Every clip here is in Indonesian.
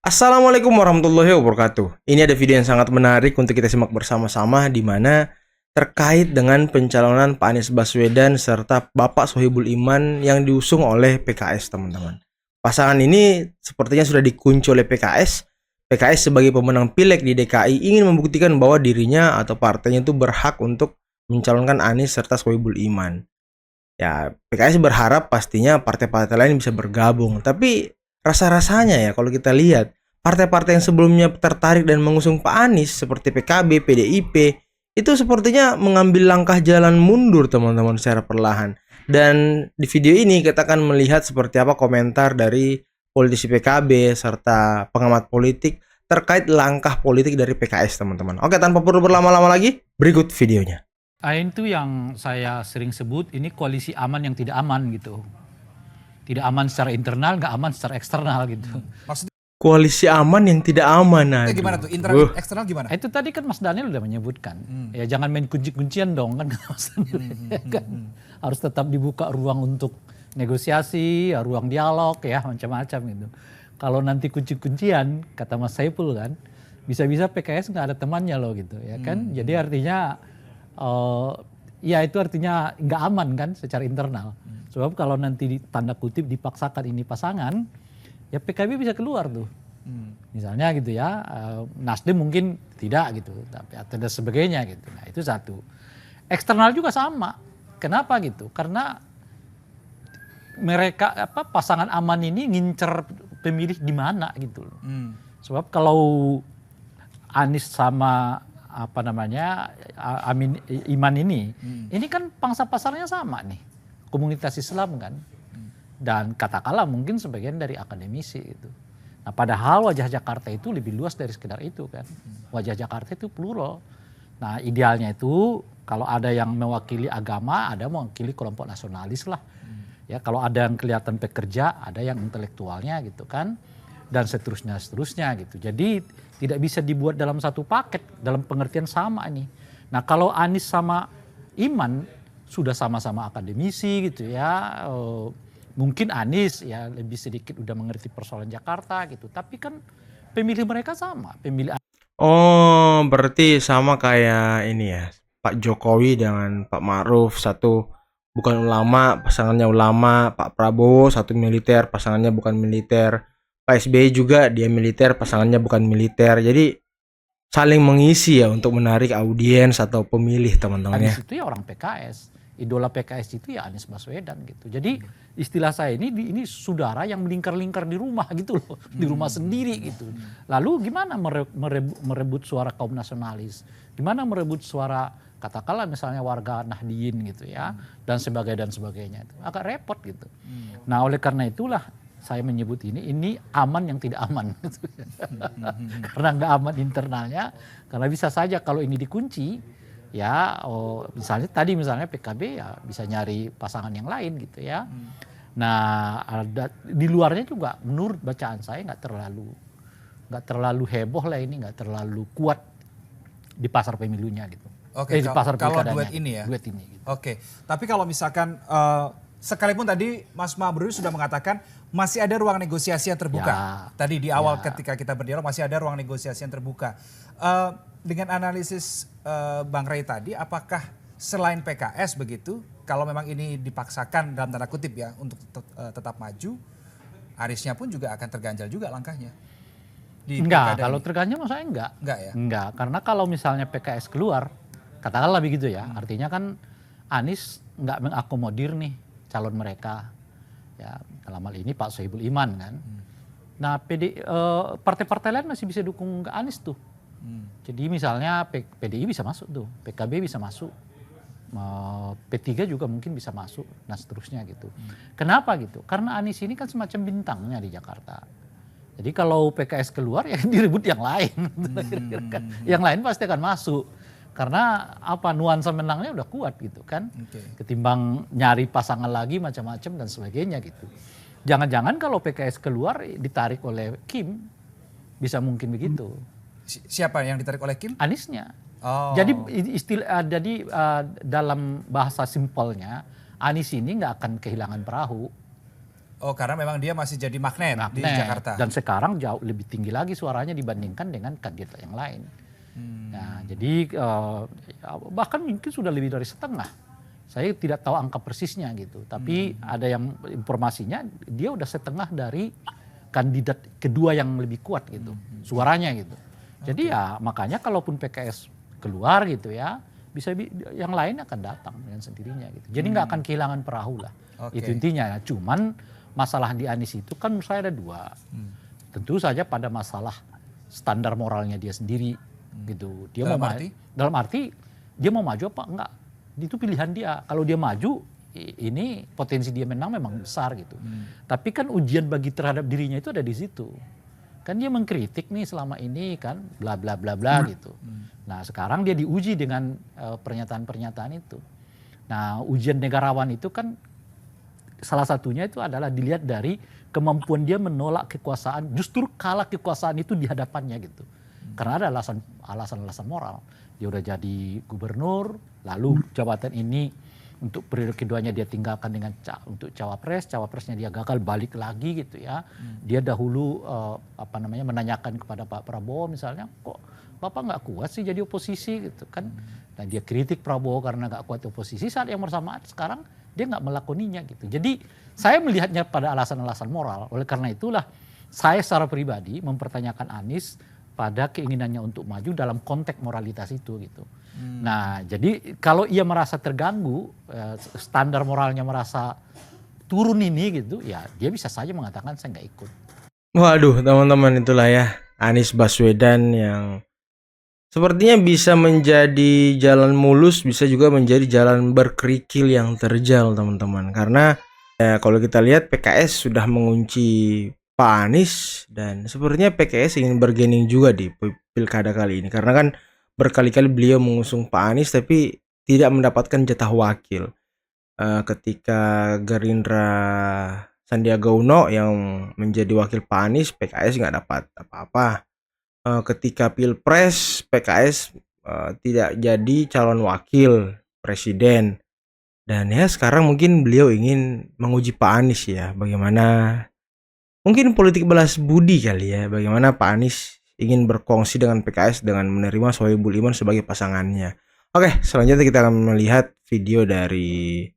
Assalamualaikum warahmatullahi wabarakatuh. Ini ada video yang sangat menarik untuk kita simak bersama-sama di mana terkait dengan pencalonan Pak Anies Baswedan serta Bapak Sohibul Iman yang diusung oleh PKS, teman-teman. Pasangan ini sepertinya sudah dikunci oleh PKS. PKS sebagai pemenang pileg di DKI ingin membuktikan bahwa dirinya atau partainya itu berhak untuk mencalonkan Anies serta Sohibul Iman. Ya, PKS berharap pastinya partai-partai lain bisa bergabung. Tapi rasa-rasanya ya kalau kita lihat partai-partai yang sebelumnya tertarik dan mengusung Pak Anies seperti PKB, PDIP itu sepertinya mengambil langkah jalan mundur, teman-teman, secara perlahan. Dan di video ini kita akan melihat seperti apa komentar dari politisi PKB serta pengamat politik terkait langkah politik dari PKS, teman-teman. Oke, tanpa perlu berlama-lama lagi, berikut videonya. Itu yang saya sering sebut, ini koalisi aman yang tidak aman gitu. Tidak aman secara internal, nggak aman secara eksternal gitu. Maksudnya Koalisi aman yang tidak aman. gimana tuh? Internal, eksternal gimana? Itu tadi kan Mas Daniel udah menyebutkan. Ya jangan main kunci-kuncian dong kan. Harus tetap dibuka ruang untuk negosiasi, ya, ruang dialog ya macam-macam gitu. Kalau nanti kunci-kuncian, kata Mas Saiful kan, bisa-bisa PKS nggak ada temannya loh gitu ya kan. Jadi artinya ya itu artinya nggak aman kan secara internal. Sebab kalau nanti tanda kutip dipaksakan ini pasangan, ya PKB bisa keluar tuh. Misalnya gitu ya, Nasdem mungkin tidak gitu, tapi ada sebagainya gitu. Nah itu satu. Eksternal juga sama. Kenapa gitu? Karena mereka pasangan aman ini ngincer pemilih di mana gitu loh. Sebab kalau Anies sama Iman ini kan pangsa pasarnya sama nih, komunitas Islam kan, dan katakanlah mungkin sebagian dari akademisi itu. Nah padahal wajah Jakarta itu lebih luas dari sekedar itu kan, wajah Jakarta itu plural. Nah idealnya itu kalau ada yang mewakili agama, ada mewakili kelompok nasionalis lah, ya kalau ada yang kelihatan pekerja, ada yang intelektualnya gitu kan, dan seterusnya gitu. Jadi tidak bisa dibuat dalam satu paket dalam pengertian sama nih. Nah kalau Anies sama Iman sudah sama-sama akademisi gitu ya, mungkin Anies ya lebih sedikit udah mengerti persoalan Jakarta gitu. Tapi kan pemilih mereka sama, pemilih. Oh, berarti sama kayak ini ya, Pak Jokowi dengan Pak Ma'ruf, satu bukan ulama, pasangannya ulama, Pak Prabowo satu militer, pasangannya bukan militer, Pak SBY juga dia militer, pasangannya bukan militer. Jadi saling mengisi ya untuk menarik audiens atau pemilih, teman-teman ya. Anies itu ya orang PKS, idola PKS itu ya Anies Baswedan gitu. Jadi istilah saya ini saudara yang melingkar-lingkar di rumah gitu loh, di rumah sendiri gitu. Lalu gimana merebut suara kaum nasionalis? Gimana merebut suara katakanlah misalnya warga Nahdien gitu ya, dan sebagainya itu agak repot gitu. Nah oleh karena itulah saya menyebut ini aman yang tidak aman gitu. Karena nggak aman internalnya, karena bisa saja kalau ini dikunci ya misalnya PKB ya bisa nyari pasangan yang lain gitu ya. Nah di luarnya juga menurut bacaan saya nggak terlalu heboh lah ini, nggak terlalu kuat di pasar pemilunya gitu. Oke, Di pasar kalau pilkadanya duet ini ya. Duet ini gitu. Oke, tapi kalau misalkan sekalipun tadi Mas Mabrur sudah mengatakan masih ada ruang negosiasi yang terbuka. Ya, Tadi di awal ketika kita berdialog masih ada ruang negosiasi yang terbuka. Dengan analisis Bang Ray tadi, apakah selain PKS begitu, kalau memang ini dipaksakan dalam tanda kutip ya untuk tetap maju, Aniesnya pun juga akan terganjal juga langkahnya? Enggak, kalau terganjal menurut saya enggak. Enggak ya? Enggak, karena kalau misalnya PKS keluar, katakanlah begitu ya, artinya kan Anies enggak mengakomodir nih calon mereka. Ya, dalam hal ini Pak Sohibul Iman kan. Nah, partai-partai lain masih bisa dukung ke Anies tuh. Jadi misalnya PDI bisa masuk tuh, PKB bisa masuk, P3 juga mungkin bisa masuk, dan seterusnya gitu. Kenapa gitu? Karena Anies ini kan semacam bintangnya di Jakarta. Jadi kalau PKS keluar ya direbut yang lain. Yang lain pasti akan masuk. Karena nuansa menangnya udah kuat gitu kan. Ketimbang nyari pasangan lagi macam-macam dan sebagainya gitu. Jangan-jangan kalau PKS keluar ditarik oleh Kim, bisa mungkin begitu. Siapa yang ditarik oleh Kim? Aniesnya. Oh. Jadi dalam bahasa simpelnya Anies ini nggak akan kehilangan perahu. Oh, karena memang dia masih jadi magnet di Magnet. Jakarta. Dan sekarang jauh lebih tinggi lagi suaranya dibandingkan dengan kandidat yang lain. Nah, jadi bahkan mungkin sudah lebih dari setengah. Saya tidak tahu angka persisnya gitu. Tapi ada yang informasinya dia udah setengah dari kandidat kedua yang lebih kuat gitu. Suaranya gitu. Jadi ya makanya kalaupun PKS keluar gitu ya, bisa yang lain akan datang dengan sendirinya gitu. Jadi nggak akan kehilangan perahu lah. Oke. Itu intinya. Cuman masalah di Anies itu kan menurut saya ada dua. Tentu saja pada masalah standar moralnya dia sendiri gitu. Dia Dalam mau arti? dalam arti dia mau maju apa enggak? Itu pilihan dia. Kalau dia maju ini potensi dia menang memang besar gitu. Tapi kan ujian bagi terhadap dirinya itu ada di situ. Kan dia mengkritik nih selama ini kan bla bla bla bla gitu. Nah, sekarang dia diuji dengan pernyataan-pernyataan itu. Nah, ujian negarawan itu kan salah satunya itu adalah dilihat dari kemampuan dia menolak kekuasaan, justru kalah kekuasaan itu di hadapannya gitu. Karena ada alasan-alasan moral. Dia udah jadi gubernur, lalu jabatan ini untuk periode keduanya dia tinggalkan dengan untuk cawapresnya dia gagal balik lagi gitu ya. Dia dahulu menanyakan kepada Pak Prabowo misalnya, kok Bapak nggak kuat sih jadi oposisi gitu kan. Dan dia kritik Prabowo karena nggak kuat oposisi, saat yang bersamaan sekarang dia nggak melakoninya gitu. Jadi saya melihatnya pada alasan-alasan moral. Oleh karena itulah saya secara pribadi mempertanyakan Anies pada keinginannya untuk maju dalam konteks moralitas itu gitu. Nah, jadi kalau ia merasa terganggu, standar moralnya merasa turun ini gitu, ya dia bisa saja mengatakan saya nggak ikut. Waduh, teman-teman, itulah ya Anies Baswedan yang sepertinya bisa menjadi jalan mulus, bisa juga menjadi jalan berkerikil yang terjal, teman-teman. Karena kalau kita lihat PKS sudah mengunci Pak Anies dan sepertinya PKS ingin bergening juga di pilkada kali ini. Karena kan berkali-kali beliau mengusung Pak Anies tapi tidak mendapatkan jatah wakil. Ketika Gerindra Sandiaga Uno yang menjadi wakil Pak Anies, PKS nggak dapat apa-apa. Ketika Pilpres, PKS tidak jadi calon wakil presiden. Dan ya sekarang mungkin beliau ingin menguji Pak Anies ya, bagaimana mungkin politik balas budi kali ya, bagaimana Pak Anies ingin berkongsi dengan PKS dengan menerima Sohibul Iman sebagai pasangannya. Oke, selanjutnya kita akan melihat video dari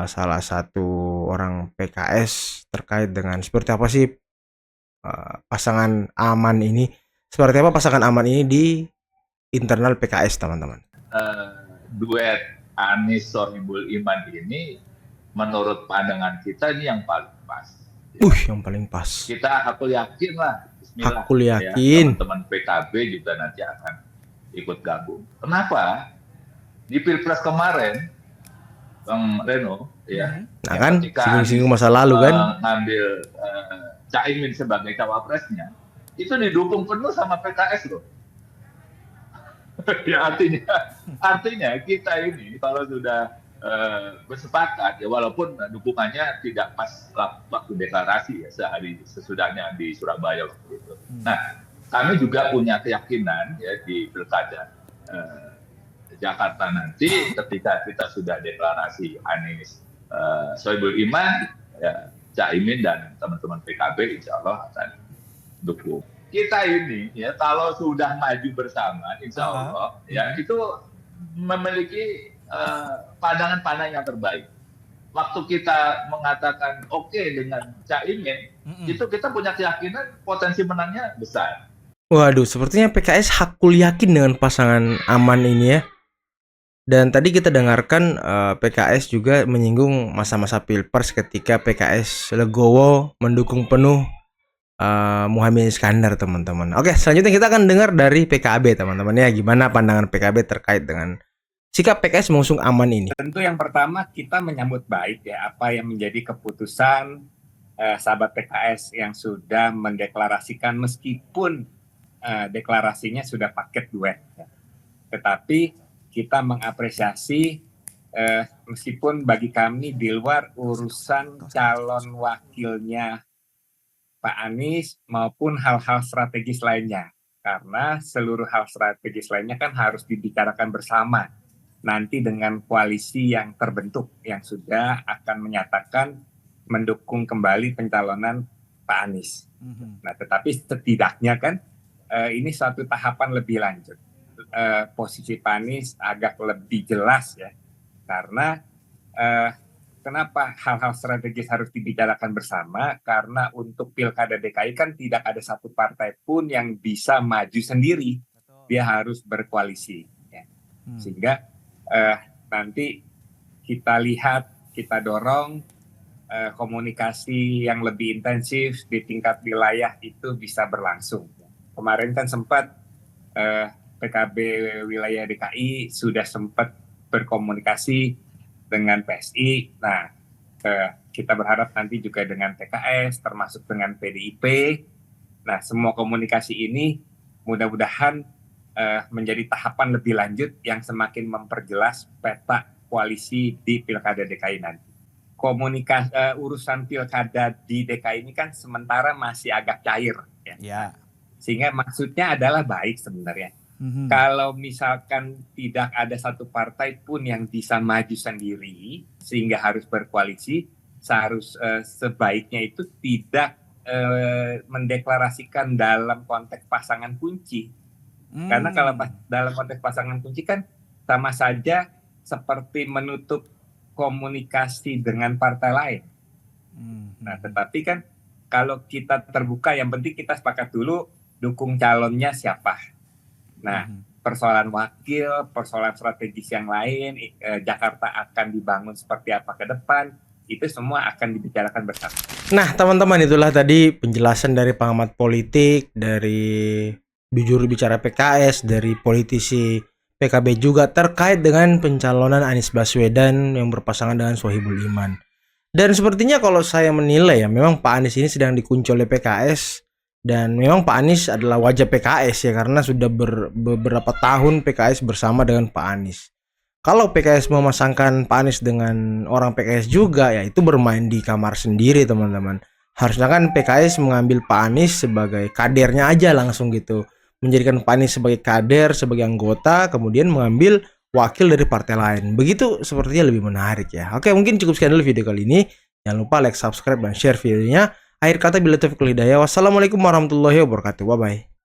salah satu orang PKS terkait dengan seperti apa sih pasangan aman ini, seperti apa pasangan aman ini di internal PKS, teman-teman. Duet Anies Sohibul Iman ini menurut pandangan kita ini yang paling pas. Yang paling pas. Kita aku yakin lah, bismillah, aku yakin ya, teman-teman PKB juga nanti akan ikut gabung. Kenapa? Di Pilpres kemarin, Bang Reno, ya, nah kan singgung-singgung masa lalu kan, ngambil Caimin sebagai cawapresnya, itu didukung penuh sama PKS loh. Ya artinya kita ini kalau sudah bersepakat ya, walaupun dukungannya tidak pas waktu deklarasi ya, sehari sesudahnya di Surabaya waktu itu. Nah, kami juga punya keyakinan ya di pilkada Jakarta nanti ketika kita sudah deklarasi Anies Sohibul Iman, ya, Caimin dan teman-teman PKB insya Allah akan dukung. Kita ini ya kalau sudah maju bersama insya Allah ya itu memiliki pandangan-pandangan yang terbaik. Waktu kita mengatakan oke dengan Caimin, itu kita punya keyakinan potensi menangnya besar. Waduh, sepertinya PKS hakul yakin dengan pasangan aman ini ya. Dan tadi kita dengarkan PKS juga menyinggung masa-masa Pilpres ketika PKS legowo mendukung penuh Muhaimin Iskandar, teman-teman. Oke, selanjutnya kita akan dengar dari PKB, teman-teman ya, gimana pandangan PKB terkait dengan sikap PKS mengusung aman ini. Tentu yang pertama kita menyambut baik ya apa yang menjadi keputusan sahabat PKS yang sudah mendeklarasikan meskipun deklarasinya sudah paket duet ya. Tetapi kita mengapresiasi meskipun bagi kami di luar urusan calon wakilnya Pak Anies maupun hal-hal strategis lainnya. Karena seluruh hal strategis lainnya kan harus dibicarakan bersama. Nanti dengan koalisi yang terbentuk yang sudah akan menyatakan mendukung kembali pencalonan Pak Anies. Mhm. Nah, tetapi setidaknya kan ini suatu tahapan lebih lanjut. Posisi Pak Anies agak lebih jelas ya, karena kenapa hal-hal strategis harus dibicarakan bersama? Karena untuk Pilkada DKI kan tidak ada satu partai pun yang bisa maju sendiri, dia harus berkoalisi. Ya. Sehingga nanti kita lihat, kita dorong komunikasi yang lebih intensif di tingkat wilayah itu bisa berlangsung. Kemarin kan sempat PKB wilayah DKI sudah sempat berkomunikasi dengan PSI. Nah, kita berharap nanti juga dengan PKS, termasuk dengan PDIP. Nah, semua komunikasi ini mudah-mudahan menjadi tahapan lebih lanjut yang semakin memperjelas peta koalisi di Pilkada DKI nanti. Urusan Pilkada di DKI ini kan sementara masih agak cair. Ya. Sehingga maksudnya adalah baik sebenarnya. Kalau misalkan tidak ada satu partai pun yang bisa maju sendiri sehingga harus berkoalisi, sebaiknya itu tidak mendeklarasikan dalam konteks pasangan kunci. Karena kalau dalam konteks pasangan kunci kan sama saja seperti menutup komunikasi dengan partai lain. Nah, tetapi kan kalau kita terbuka, yang penting kita sepakat dulu dukung calonnya siapa. Nah, persoalan wakil, persoalan strategis yang lain, Jakarta akan dibangun seperti apa ke depan, itu semua akan dibicarakan bersama. Nah, teman-teman, itulah tadi penjelasan dari pengamat politik, dari juru bicara PKS, dari politisi PKB juga terkait dengan pencalonan Anies Baswedan yang berpasangan dengan Sohibul Iman. Dan sepertinya kalau saya menilai ya, memang Pak Anies ini sedang dikunci oleh PKS. Dan memang Pak Anies adalah wajah PKS ya, karena sudah beberapa tahun PKS bersama dengan Pak Anies. Kalau PKS memasangkan Pak Anies dengan orang PKS juga, ya itu bermain di kamar sendiri, teman-teman. Harusnya kan PKS mengambil Pak Anies sebagai kadernya aja langsung gitu, menjadikan Pak Anies sebagai kader, sebagai anggota, kemudian mengambil wakil dari partai lain. Begitu sepertinya lebih menarik ya. Oke, mungkin cukup sekian dulu video kali ini. Jangan lupa like, subscribe, dan share videonya. Akhir kata, bila taufiq wal hidayah. Wassalamualaikum warahmatullahi wabarakatuh. Bye bye.